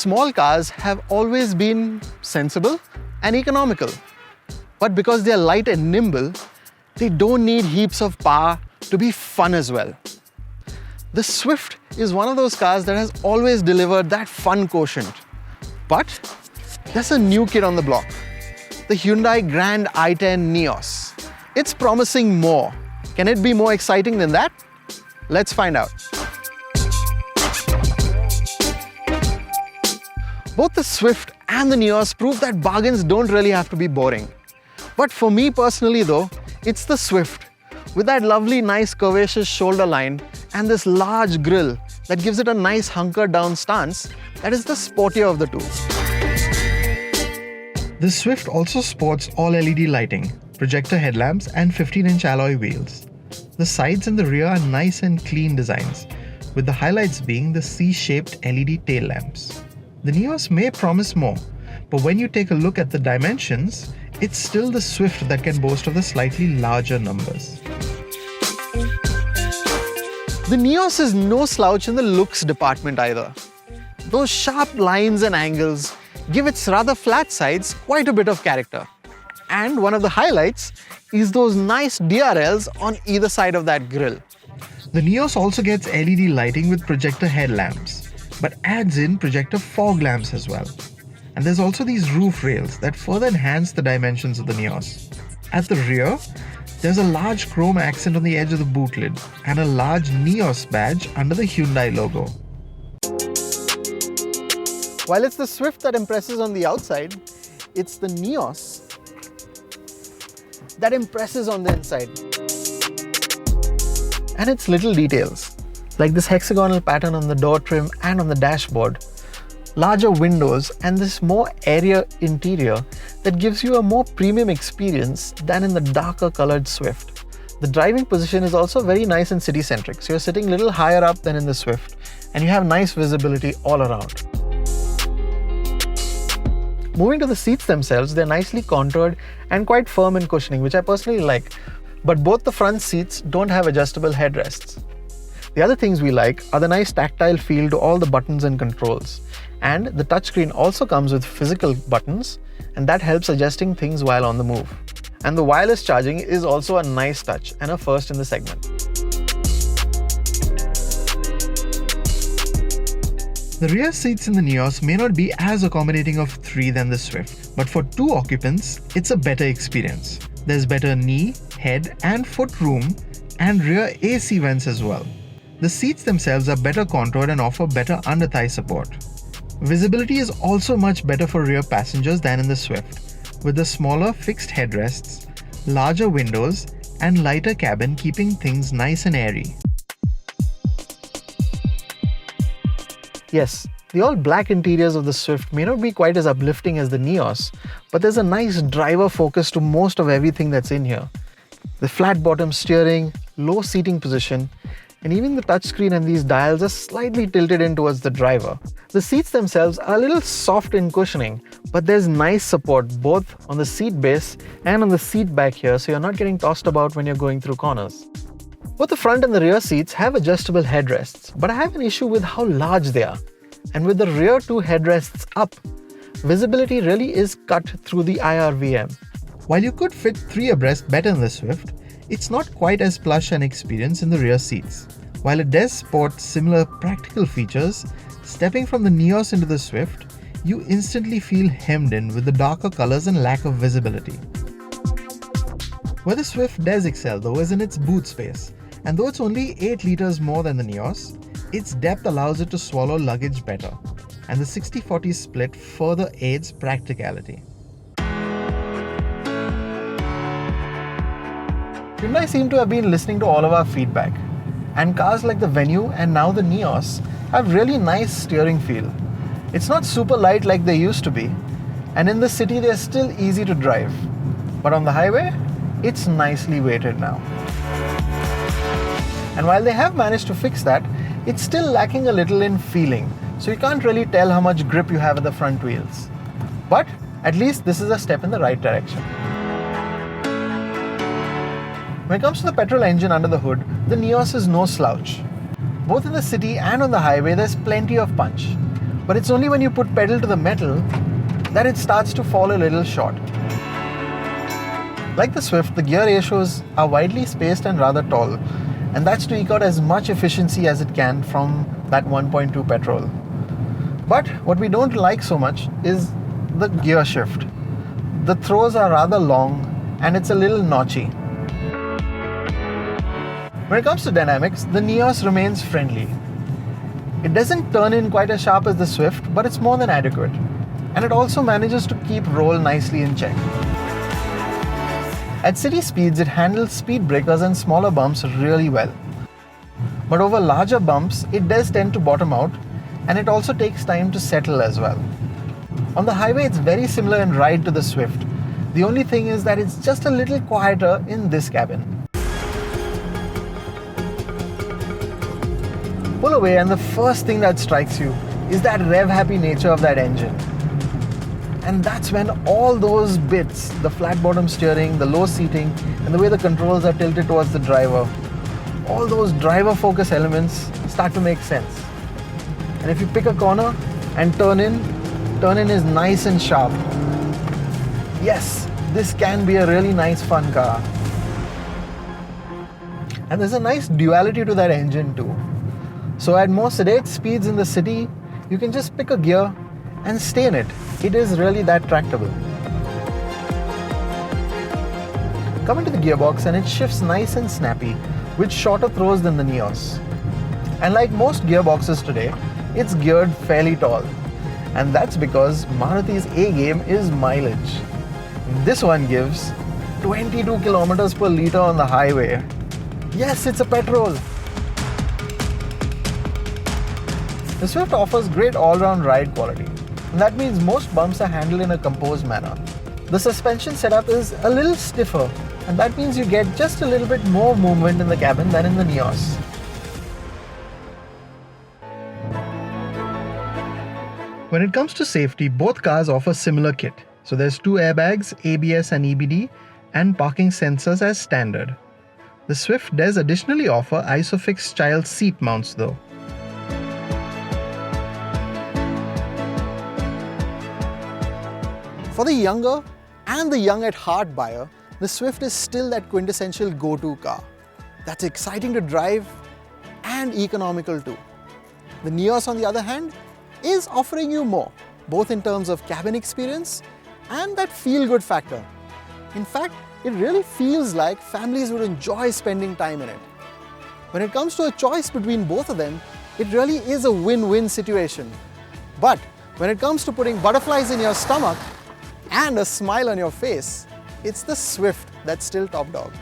small cars have always been sensible and economical. But because they're light and nimble, they don't need heaps of power to be fun as well. The Swift is one of those cars that has always delivered that fun quotient. But there's a new kid on the block, the Hyundai Grand i10 Nios. It's promising more. Can it be more exciting than that? Let's find out. Both the Swift and the Nios prove that bargains don't really have to be boring. But for me personally though, it's the Swift with that lovely nice curvaceous shoulder line and this large grille that gives it a nice hunkered down stance that is the sportier of the two. The Swift also sports all LED lighting, projector headlamps and 15-inch alloy wheels. The sides and the rear are nice and clean designs, with the highlights being the C-shaped LED tail lamps. The Nios may promise more, but when you take a look at the dimensions, it's still the Swift that can boast of the slightly larger numbers. The Nios is no slouch in the looks department either. Those sharp lines and angles give its rather flat sides quite a bit of character. And one of the highlights is those nice DRLs on either side of that grille. The Nios also gets LED lighting with projector headlamps, but adds in projector fog lamps as well. And there's also these roof rails that further enhance the dimensions of the Nios. At the rear, there's a large chrome accent on the edge of the boot lid and a large Nios badge under the Hyundai logo. While it's the Swift that impresses on the outside, it's the Nios that impresses on the inside. And its little details, like this hexagonal pattern on the door trim and on the dashboard, larger windows and this more airier interior that gives you a more premium experience than in the darker colored Swift. The driving position is also very nice and city-centric, so you're sitting a little higher up than in the Swift and you have nice visibility all around. Moving to the seats themselves, they're nicely contoured and quite firm in cushioning, which I personally like. But both the front seats don't have adjustable headrests. The other things we like are the nice tactile feel to all the buttons and controls. And the touchscreen also comes with physical buttons, and that helps adjusting things while on the move. And the wireless charging is also a nice touch and a first in the segment. The rear seats in the Nios may not be as accommodating of 3 than the Swift, but for 2 occupants, it's a better experience. There's better knee, head and foot room and rear AC vents as well. The seats themselves are better contoured and offer better under-thigh support. Visibility is also much better for rear passengers than in the Swift, with the smaller fixed headrests, larger windows and lighter cabin keeping things nice and airy. Yes, the all-black interiors of the Swift may not be quite as uplifting as the Nios, but there's a nice driver focus to most of everything that's in here. The flat bottom steering, low seating position, and even the touchscreen and these dials are slightly tilted in towards the driver. The seats themselves are a little soft in cushioning, but there's nice support both on the seat base and on the seat back here, so you're not getting tossed about when you're going through corners. Both the front and the rear seats have adjustable headrests, but I have an issue with how large they are. And with the rear 2 headrests up, visibility really is cut through the IRVM. While you could fit 3 abreast better in the Swift, it's not quite as plush an experience in the rear seats. While it does sport similar practical features, stepping from the Nios into the Swift, you instantly feel hemmed in with the darker colors and lack of visibility. Where the Swift does excel though is in its boot space, and though it's only 8 liters more than the Nios, its depth allows it to swallow luggage better, and the 60-40 split further aids practicality. Hyundai seem to have been listening to all of our feedback, and cars like the Venue and now the Nios have really nice steering feel. It's not super light like they used to be, and in the city they're still easy to drive, but on the highway, it's nicely weighted now. And while they have managed to fix that, it's still lacking a little in feeling, so you can't really tell how much grip you have at the front wheels. But at least this is a step in the right direction. When it comes to the petrol engine under the hood, the Nios is no slouch. Both in the city and on the highway, there's plenty of punch. But it's only when you put pedal to the metal that it starts to fall a little short. Like the Swift, the gear ratios are widely spaced and rather tall, and that's to eke out as much efficiency as it can from that 1.2 petrol. But what we don't like so much is the gear shift. The throws are rather long and it's a little notchy. When it comes to dynamics, the Nios remains friendly. It doesn't turn in quite as sharp as the Swift, but it's more than adequate. And it also manages to keep roll nicely in check. At city speeds, it handles speed breakers and smaller bumps really well. But over larger bumps, it does tend to bottom out, and it also takes time to settle as well. On the highway, it's very similar in ride to the Swift. The only thing is that it's just a little quieter in this cabin. Pull away, and the first thing that strikes you is that rev-happy nature of that engine. And that's when all those bits, the flat bottom steering, the low seating, and the way the controls are tilted towards the driver, all those driver focus elements start to make sense. And if you pick a corner and turn in is nice and sharp. Yes, this can be a really nice fun car. And there's a nice duality to that engine too. So at more sedate speeds in the city, you can just pick a gear and stay in it. It is really that tractable. Come into the gearbox and it shifts nice and snappy with shorter throws than the Nios. And like most gearboxes today, it's geared fairly tall. And that's because Maruti's A game is mileage. This one gives 22 kilometers per litre on the highway. Yes, it's a petrol. The Swift offers great all-round ride quality, and that means most bumps are handled in a composed manner. The suspension setup is a little stiffer, and that means you get just a little bit more movement in the cabin than in the Nios. When it comes to safety, both cars offer similar kit. So there's 2 airbags, ABS and EBD, and parking sensors as standard. The Swift does additionally offer ISOFIX child seat mounts though. For the younger and the young at heart buyer, the Swift is still that quintessential go-to car. That's exciting to drive and economical too. The Nios, on the other hand, is offering you more, both in terms of cabin experience and that feel-good factor. In fact, it really feels like families would enjoy spending time in it. When it comes to a choice between both of them, it really is a win-win situation. But when it comes to putting butterflies in your stomach and a smile on your face, it's the Swift that's still top dog.